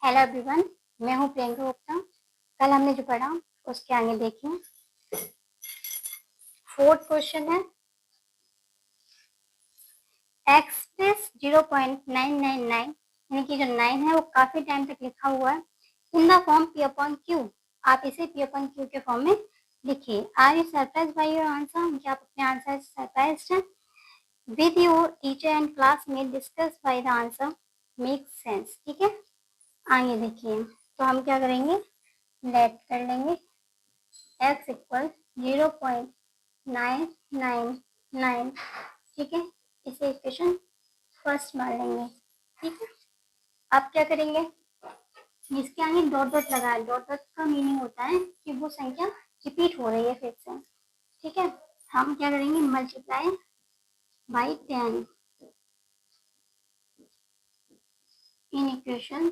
Hello everyone, मैं हूं प्रियंका गुप्ता। कल हमने जो पढ़ा उसके आगे देखिए। फोर्थ क्वेश्चन है एक्सप्रेस 0.999 यानी कि जो 9 है वो काफी टाइम तक लिखा हुआ है in the form P upon Q. आप इसे पी अपॉन क्यू के फॉर्म में लिखिए। Are you surprise by your answer? क्या आप अपने आंसर से सरप्राइज हैं? With your teacher and classmate discuss by the answer make sense. ठीक है, आगे देखिए। तो हम क्या करेंगे, लेट कर लेंगे x इक्वल 0.999। ठीक है, इसे इक्वेशन फर्स्ट मान लेंगे। ठीक है, अब क्या करेंगे, इसके आगे डॉट डॉट लगाए। डॉट डॉट का मीनिंग होता है कि वो संख्या रिपीट हो रही है फिर से। ठीक है, हम क्या करेंगे, multiply by 10 in equation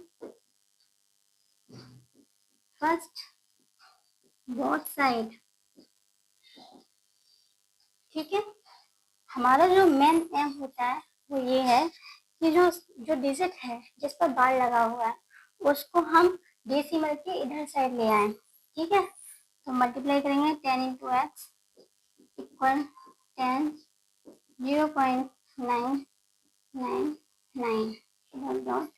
first both side. ठीक है, हमारा जो मेन एम होता है वो ये है कि जो जो डिजिट है जिस पर बार लगा हुआ है उसको हम डेसिमल के इधर साइड ले आए। ठीक है, तो मल्टीप्लाई करेंगे 10 इंटू एक्स इक्वल 10 0.999 डॉट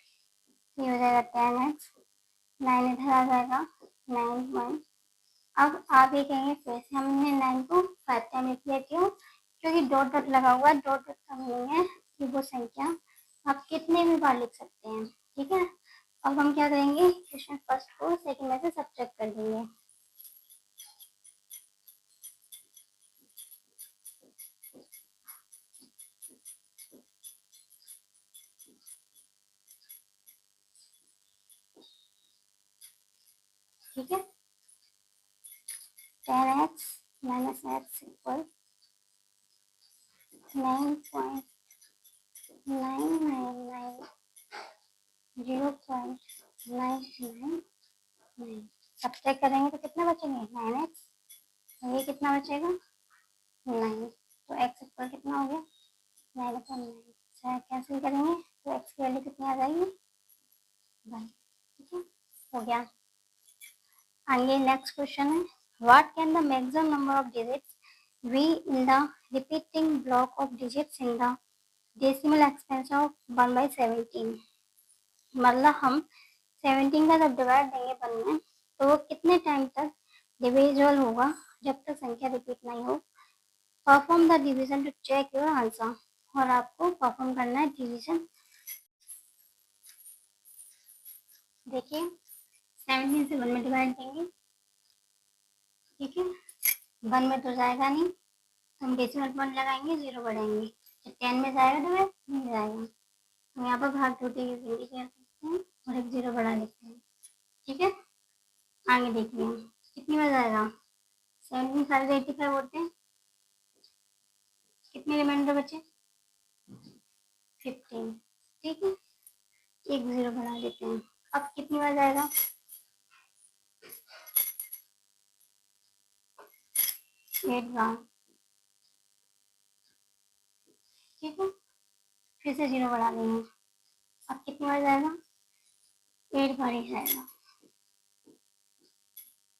ये हो जाएगा 10x। 9 इधर आ जाएगा 9 अब आप ये कहेंगे फिर से हमने 9 को 5 टाइम लिख लिया। क्यों? क्योंकि डॉट डॉट लगा हुआ है। डॉट डॉट का मीनिंग है कि वो संख्या आप कितने भी बार लिख सकते हैं। ठीक है, अब हम क्या करेंगे, क्वेश्चन फर्स्ट को सेकंड में से सब्ट्रैक्ट कर देंगे। ठीक है, 10x minus x equal 9.999 subtract करेंगे तो कितना बचेंगे 9x। ये कितना बचेगा 9। तो x इक्वल कितना हो गया 9/9। कैंसिल करेंगे तो x की वैल्यू कितनी आ जाएगी 1। ठीक है, हो गया। आगे नेक्स्ट क्वेश्चन है what can the maximum number of digits be in the repeating block of digits in the decimal expansion of 1/17। मतलब हम 17 का जब डिवाइड देंगे 1 में तो वो कितने टाइम तक डिविजिबल होगा जब तक संख्या रिपीट नहीं हो। Perform the division to check your answer. और आपको परफॉर्म करना है डिवीजन। देखिए 17 से 1 में डिवाइड देंगे। ठीक है, 1 में तो जाएगा नहीं तो हम डेसिमल पॉइंट लगाएंगे, 0 बढ़ाएंगे। जब 10 में जाएगा डिवाइड नहीं जाएगा तो यहाँ पर भाग टूटे की गिनती कर सकते हैं और एक 0 बढ़ा लेते हैं। ठीक है, आगे देखिए कितनी बार जाएगा 17 सारे 85 होते हैं। कितने रिमाइंडर बचे 15। ठीक है, एक 0 बढ़ा देते हैं। अब कितनी बार जाएगा 8 बार। ठीक है, फिर से 0 बढ़ा देंगे। अब कितनी बार जाएगा 8 बार ही जाएगा।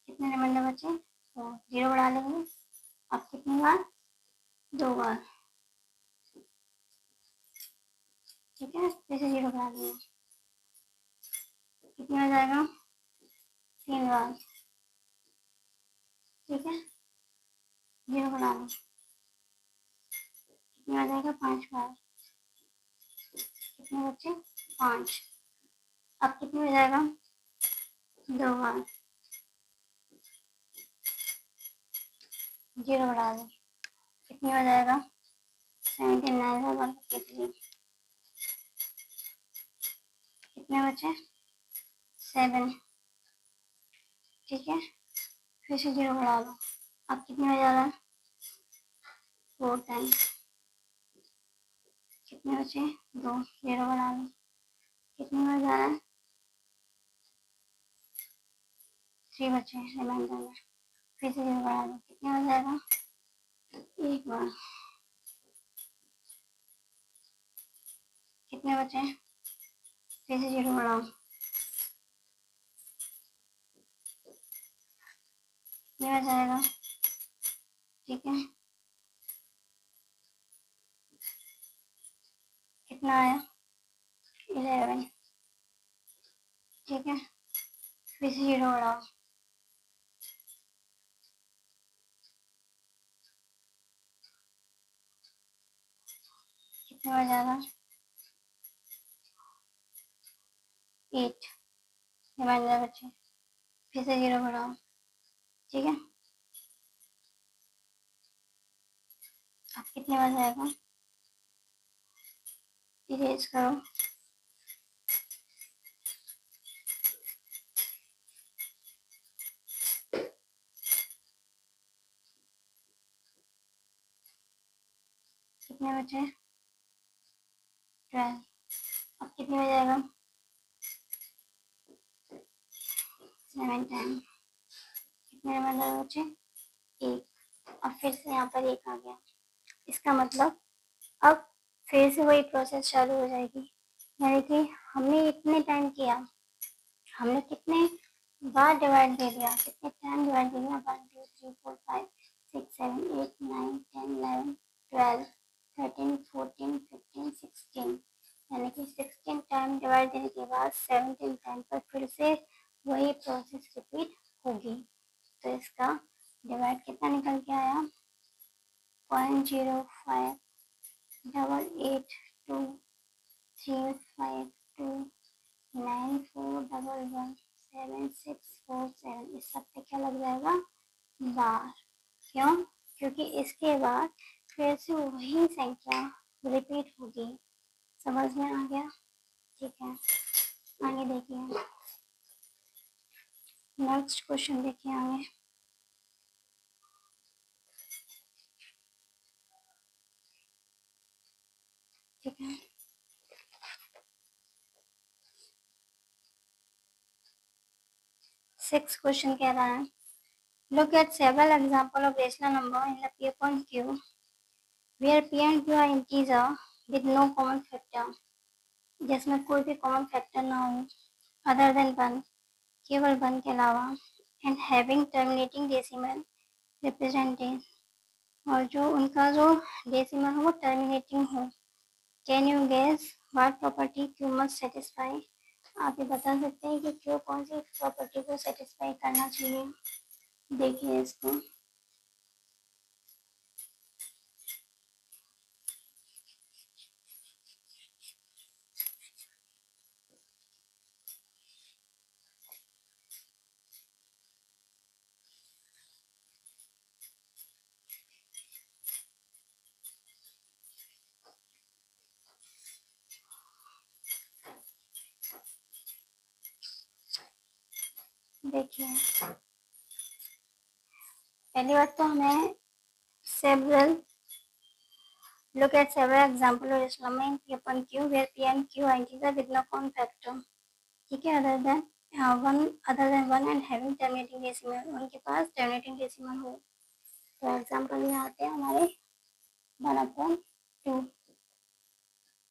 कितने रिमाइंडर बचे तो 0 बढ़ा लेंगे। अब कितनी बार 2 बार। ठीक है, फिर से 0 बढ़ा देंगे। कितनी बार जाएगा 3 बार। ठीक है, 0 बढ़ा लें। कितनी बार जाएगा 5 बार। कितने बच्चे 5। अब कितनी बार जाएगा 2 बार। 0 बढ़ा दें। कितनी बार जाएगा 79 कितने बचे 7। ठीक है, फिर से 0 बढ़ा लो। अब कितनी बार जा रहा है 4 टाइम। कितने बचे 2। 0 बढ़ा लो। कितनी बार जा रहा है 3 बचे रिमाइंडर में। फिर से 0 बढ़ा लो। कितनी बार जाएगा 1 बार। कितने बचे फिर से 0 बढ़ाओ। कितने में जाएगा, ठीक है, कितना आया 11, ठीक है, फिर से 0 बढ़ाओ, कितने में जाएगा 8, रिमाइंडर बचे, फिर से 0 बढ़ाओ, ठीक है, अब कितने में जाएगा, इरेज करो, कितने बचे 12, अब कितने में जाएगा 7 टाइम, कितने रिमाइंडर बचे 1, अब फिर से यहाँ पर 1 आ गया, इसका मतलब अब फिर से वही प्रोसेस चालू हो जाएगी, यानी कि हमने इतने टाइम किया, हमने कितने बार डिवाइड दे दिया, कितने टाइम डिवाइड दे दिया, 1 2 3 4 5 6 7 8 9 10 11 12 13 14 15 16, यानी कि 16 टाइम डिवाइड देने के बाद 17 टाइम पर फिर से वही प्रोसेस रिपीट होगी। तो इसका डिवाइड कितना निकल के आया 0.05 डबल 8 2 3 5 2 9 4 डबल 1 7 6 4 7, इस सब पे क्या लग जाएगा बार, क्यों, क्योंकि इसके बाद फिर से वही संख्या रिपीट होगी। समझ में आ गया, ठीक है, आगे देखिए, नेक्स्ट क्वेश्चन देखिए आगे, ठीक है, 6 क्वेश्चन कह रहा है, look at several example of rational number in the P upon Q where P and Q are integer with no common factor, जिसमें कोई भी कॉमन फैक्टर ना हो अदर देन 1, केवल 1 के अलावा, and having terminating decimal represented, और जो उनका जो डेसिमल हो वो टर्मिनेटिंग हो। Can you guess what property Q must satisfy, आप ये बता सकते हैं कि क्यू कौन सी प्रॉपर्टी को सेटिस्फाई करना चाहिए। देखिए इसको, देखिए पहली बात तो हमें several look at several example of Islamic P upon Q where P and Q are integer with no common factor, ठीक है, other than one and having terminating decimal, उनके पास terminating decimal हो। तो एग्जाम्पल में आते हैं हमारे 1/2,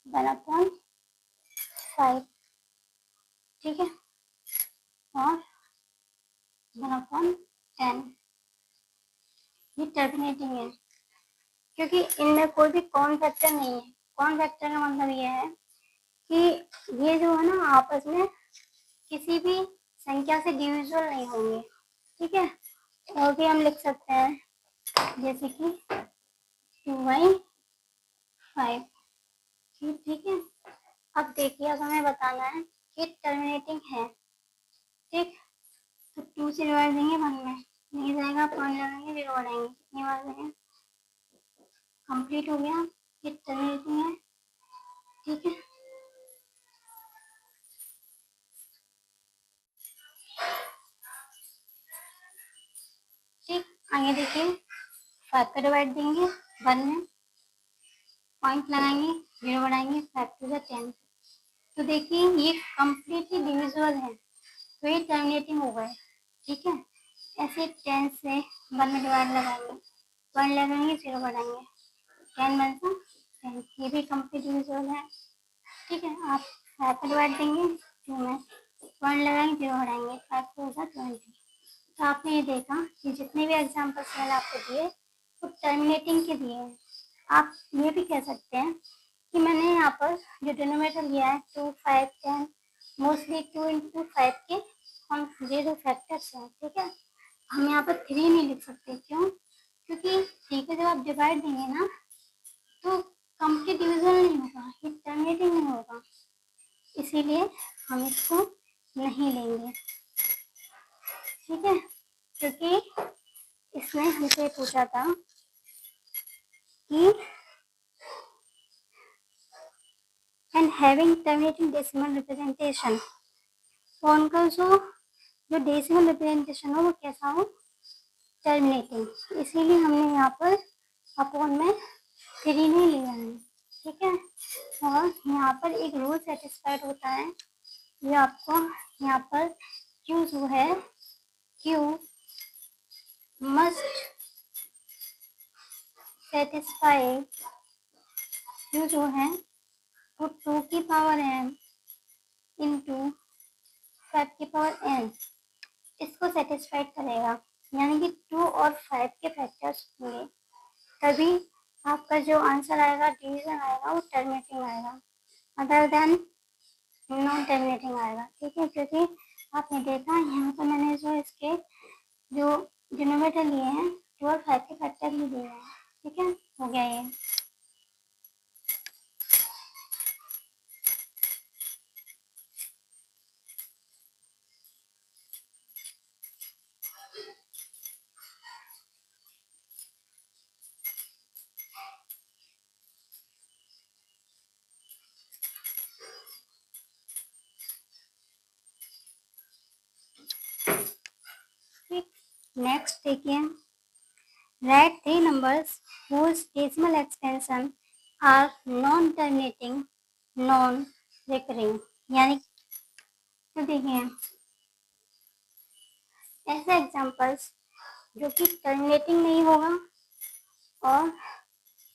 1/5, ठीक है, और 1/10, ये टर्मिनेटिंग है क्योंकि इनमें कोई भी कॉमन फैक्टर नहीं है। कॉमन फैक्टर का मतलब ये है कि ये जो है ना आपस में किसी भी संख्या से डिविजिबल नहीं होंगे, ठीक है, और भी हम लिख सकते हैं जैसे कि 2/5, ठीक है। अब देखिए, अब हमें बताना है कि टर्मिनेटिंग है, ठीक, तो 2 से डिवाइड देंगे 1 में नहीं जाएगा, 5 लगाएंगे 0 बढ़ाएंगे, कितनी बार देंगे, कंप्लीट हो गया, ये टर्मिनेटिंग है, ठीक है। ठीक, आगे देखिए, 5 का डिवाइड देंगे 1 में, पॉइंट लगाएंगे 0 बढ़ाएंगे, 5 टू द 10, तो देखिए ये कम्प्लीटली डिविजिबल है, तो ये टर्मिनेटिंग हो गए, ठीक है। ऐसे 10 से 1 में डिवाइड लगाएंगे, 1 लगाएंगे 0 बढ़ाएंगे, 10 1 सा 10, ये भी कम्प्लीट डिविजिबल है, ठीक है। आप 5 का डिवाइड देंगे 2 में, 1 लगाएंगे 0 बढ़ाएंगे, 5 2 सा 20, तो आपने ये देखा कि जितने भी एग्जाम्पल्स मैंने आपको दिए वो टर्मिनेटिंग के दिए हैं। आप ये भी कह सकते हैं कि मैंने यहाँ पर जो डिनोमिनेटर लिया है 2, 5, 10, मोस्टली 2 into 5 के हम 0 फैक्टर्स हैं, ठीक है। हम यहाँ पर 3 नहीं लिख सकते, क्यों? क्योंकि 3 को जब आप डिवाइड देंगे ना तो कंप्लीट डिवीजन नहीं होगा, ये टर्मिनेटिंग नहीं होगा, इसीलिए हम इसको नहीं लेंगे, ठीक है। क्योंकि इसने हमसे पूछा था कि and having terminating decimal representation, तो उनका जो डेसिमल रिप्रेजेंटेशन हो वो कैसा हो, टर्मिनेटिंग, इसीलिए हमने यहाँ पर अपॉन में 3 नहीं लिया है, ठीक है। और यहाँ पर एक रूल सेटिस्फाइड होता है, जो आपको यहाँ पर क्यू जो है, क्यू मस्ट सेटिस्फाई, क्यू जो है वो 2 की पावर n इंटू 5 की पावर n इसको सेटिस्फाइड करेगा, यानी कि 2 और 5 के फैक्टर्स होंगे, तभी आपका जो आंसर आएगा, डिवीजन आएगा, वो टर्मिनेटिंग आएगा, अदर देन नॉन टर्मिनेटिंग आएगा, ठीक है। क्योंकि आपने देखा यहाँ पर मैंने जो इसके जो डिनोमिनेटर लिए हैं 2 और 5 के फैक्टर ही लिए हैं, ठीक है। हो गया ये। नेक्स्ट देखिए, right 3 numbers whose decimal expansion are non terminating, non recurring, यानी तो देखिए ऐसे एग्जांपल्स जो कि टर्मिनेटिंग नहीं होगा और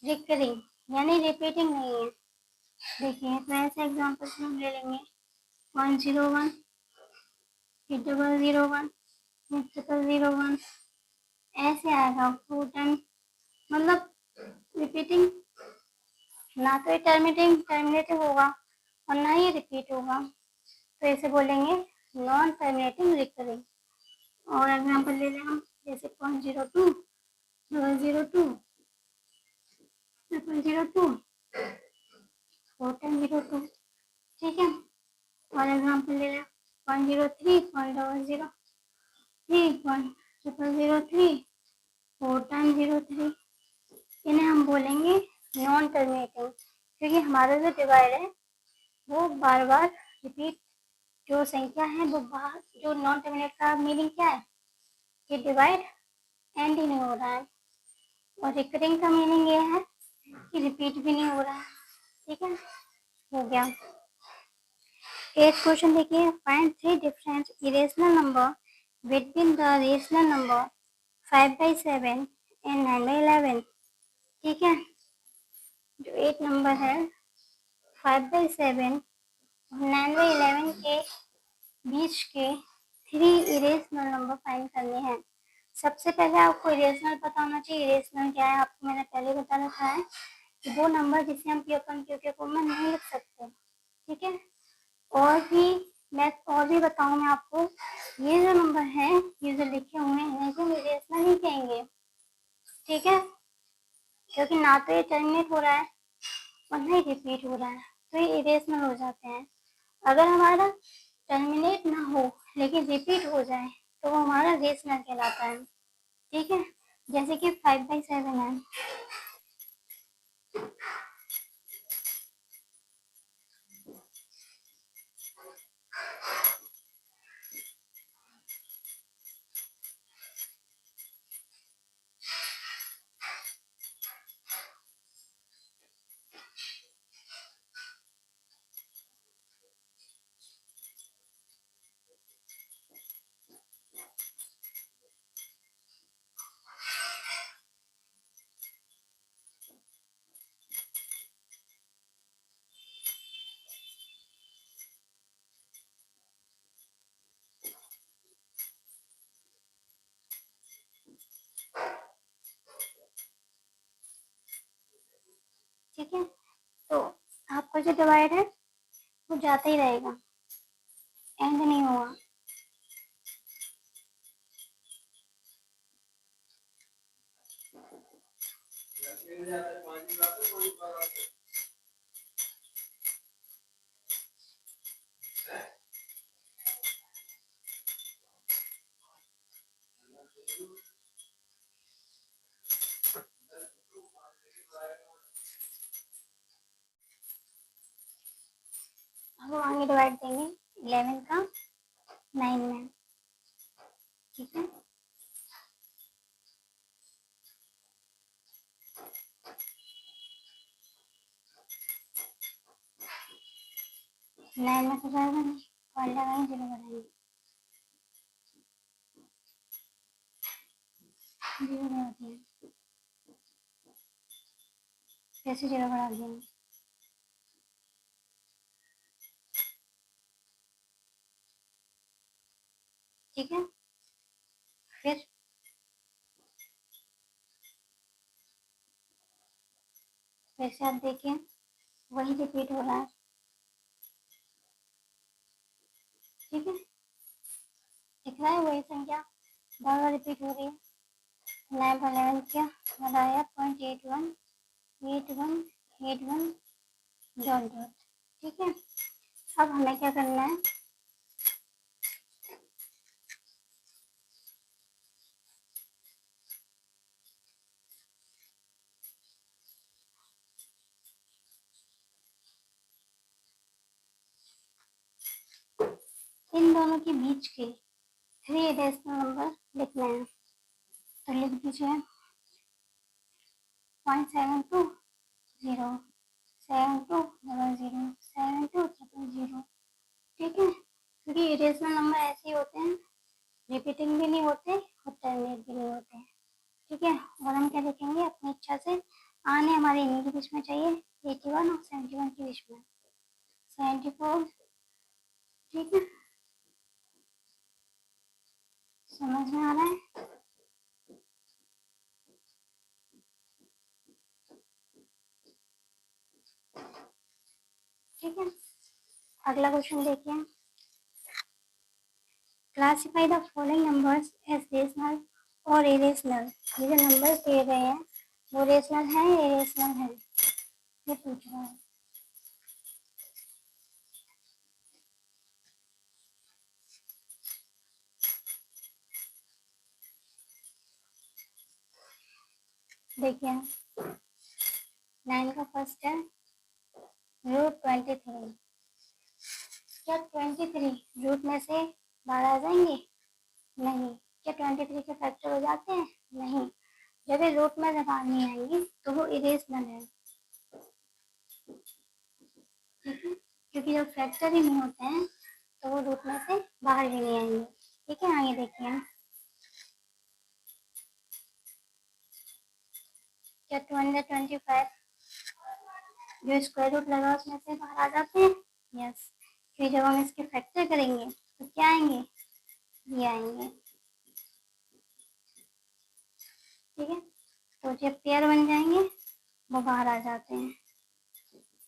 रिकरिंग यानी रिपीटिंग नहीं है। देखिए तो ऐसे एग्जांपल्स हम ले लेंगे 101, 8001, 0001, ऐसे आएगा 4 टाइम, मतलब रिपीटिंग, ना तो ये टर्मिनेटिंग होगा और ना ही रिपीट होगा, तो इसे बोलेंगे नॉन टर्मिनेटिंग रिकरिंग। और एग्जांपल ले लें हम, जैसे 0.02, 002, 002, 4.02, ठीक है। और एग्जांपल ले लें 0.03, 0.003, 0.003, 4.03, इन्हें हम बोलेंगे नॉन टर्मिनेटिंग, क्योंकि हमारा जो डिवाइड है वो बार बार रिपीट, जो संख्या है वो बाहर, जो नॉन टर्मिनेट का मीनिंग क्या है कि डिवाइड एंड ही नहीं हो रहा है, और रिकरिंग का मीनिंग ये है कि रिपीट भी नहीं हो रहा है, ठीक है। हो गया। एक क्वेश्चन देखिए, find 3 different irrational number between the rational number 5/7 and 9/11, ठीक है। जो एक नंबर है 5/7 और 9/11 के बीच के 3 इरेशनल नंबर फाइंड करने हैं। सबसे पहले आपको इरेशनल पता होना चाहिए। इरेशनल क्या है आपको मैंने पहले बता रखा है कि वो नंबर जिसे हम क्यू के कॉमन नहीं लिख सकते, ठीक है। और भी बताऊँ मैं आपको, ये जो नंबर है ये जो लिखे हुए हैं इसे हम इरेशनल ही कहेंगे, ठीक है। क्योंकि ना तो ये टर्मिनेट हो रहा है और ना ही रिपीट हो रहा है, तो ये इरेशनल हो जाते हैं। अगर हमारा टर्मिनेट ना हो लेकिन रिपीट हो जाए तो वो हमारा रेशनल कहलाता है, ठीक है। जैसे कि 5/7 है, जो डिवाइड है वो जाता ही रहेगा, एंड नहीं होगा। अब हम आगे डिवाइड देंगे 11 का 9 में, ठीक है। नाइन में तो जाएगा नहीं, वन लगाएंगे, जीरो बनाएंगे, जीरो बनाते हैं, कैसे जीरो बना देंगे, ठीक है। फिर वैसे आप देखिए वही रिपीट हो रहा है, ठीक है, दिख रहा है वही संख्या बार बार रिपीट हो रही है। 9/11 क्या बनाया 0.81 डॉट डॉट, ठीक है। अब हमें क्या करना है, इन दोनों के बीच के 3 रेशनल नंबर लिखना है। तो लिख दीजिए 0.72 0 7200 7200, ठीक है। क्योंकि इरेशनल नंबर ऐसे ही होते हैं, रिपीटिंग भी नहीं होते और टर्मिनेट भी नहीं होते, ठीक है। और हम क्या देखेंगे अपनी इच्छा से, आने हमारे इन्हीं के बीच में चाहिए, 81 और 71 के बीच में, 74, ठीक है। समझ में आ रहा है? ठीक है। अगला क्वेश्चन देखिए, classify the following numbers as rational और इरेशनल। ये जो नंबर्स दे रहे हैं वो रेशनल है या इरेशनल है, ये पूछ रहा है। देखिए 9 का फर्स्ट है √23, क्या 23 रूट में से बाहर आ जाएंगे? नहीं। क्या 23 के फैक्टर हो जाते हैं? नहीं। जब ये रूट में से बाहर नहीं आएंगे तो वो इरेशनल है, ठीक है। क्योंकि जब फैक्टर ही नहीं होते हैं तो वो रूट में से बाहर भी नहीं आएंगे, ठीक है। आगे देखिए, क्या 225 जो स्क्वायर रूट लगा उसमें से बाहर आ जाते हैं? यस। फिर जब हम इसके फैक्टर करेंगे तो क्या आएंगे? ये आएंगे, ठीक है। तो जब पेयर बन जाएंगे वो बाहर आ जाते हैं,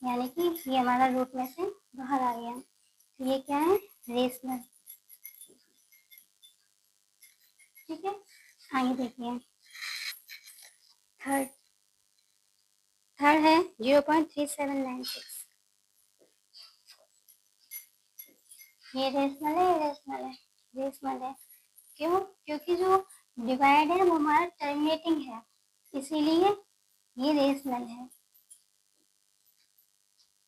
यानी कि ये हमारा रूट में से बाहर आ गया, तो ये क्या है? रेशनल, ठीक है। आगे देखिए, थर्ड थर्ड है 0.3796, ये रेशनल है, रेशनल है, रेशनल है। क्यों? क्योंकि जो डिवाइड है वो हमारा टर्मिनेटिंग है, इसीलिए ये रेशनल है,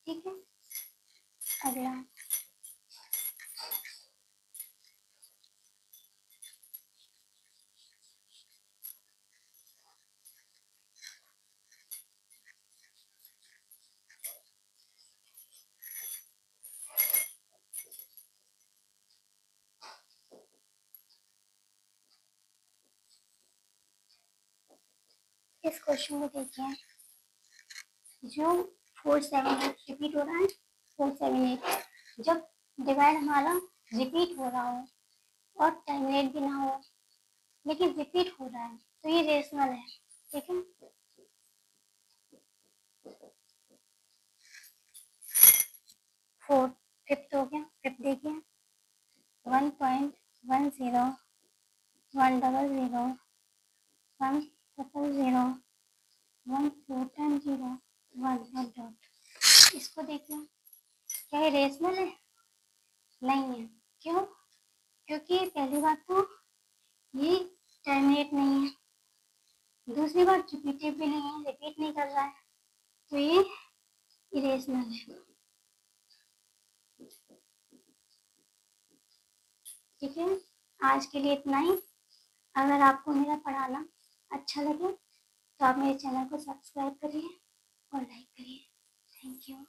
ठीक है। अगला इस क्वेश्चन को देखिए, जो 478 रिपीट हो रहा है, 478 जब डिवाइड हमारा रिपीट हो रहा हो और टर्मिनेट भी ना हो, लेकिन रिपीट हो रहा है तो ये रेशनल है, ठीक है। फोर्थ, फिफ्थ हो गया। फिफ्थ देखिए 1.10, 100, 100, 1 1 डॉट। इसको देखिए, क्या ये रेशनल है? नहीं है। क्यों? क्योंकि पहली बात तो ये टर्मिनेट नहीं है, दूसरी बात रिपीटेड भी नहीं है, रिपीट नहीं कर रहा है, तो ये इरेशनल है। ठीक है, आज के लिए इतना ही। अगर आपको मेरा पढ़ाना अच्छा लगे तो आप मेरे चैनल को सब्सक्राइब करिए और लाइक करिए। Thank you.